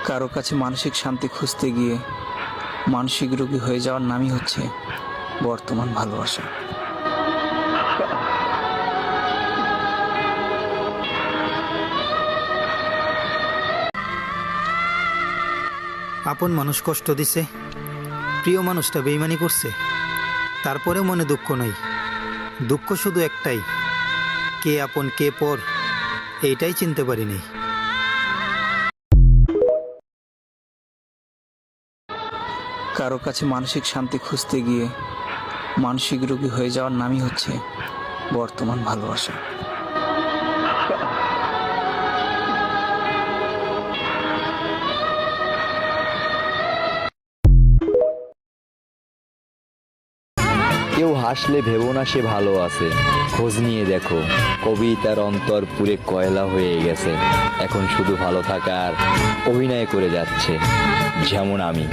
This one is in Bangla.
কারো কাছে মানসিক শান্তি খুঁজতে গিয়ে মানসিক রোগী হয়ে যাওয়ার নামই হচ্ছে বর্তমান ভালোবাসা। আপন মানুষ কষ্ট দিছে, প্রিয় মানুষটা বেইমানি করছে, তারপরে মনে দুঃখ নাই। দুঃখ শুধু একটাই, কে আপন কে পর এইটাই চিনতে পারিনি। কারো কাছে মানসিক শান্তি খুঁজতে গিয়ে মানসিক রোগী হয়ে যাওয়ার নামই হচ্ছে বর্তমান ভালোবাসা। কেউ হাসলে ভেবো না সে ভালো আছে, খোঁজ নিয়ে দেখো কবিতার অন্তর পুরে কয়লা হয়ে গেছে। এখন শুধু ভালো থাকার অভিনয় করে যাচ্ছে, যেমন আমি।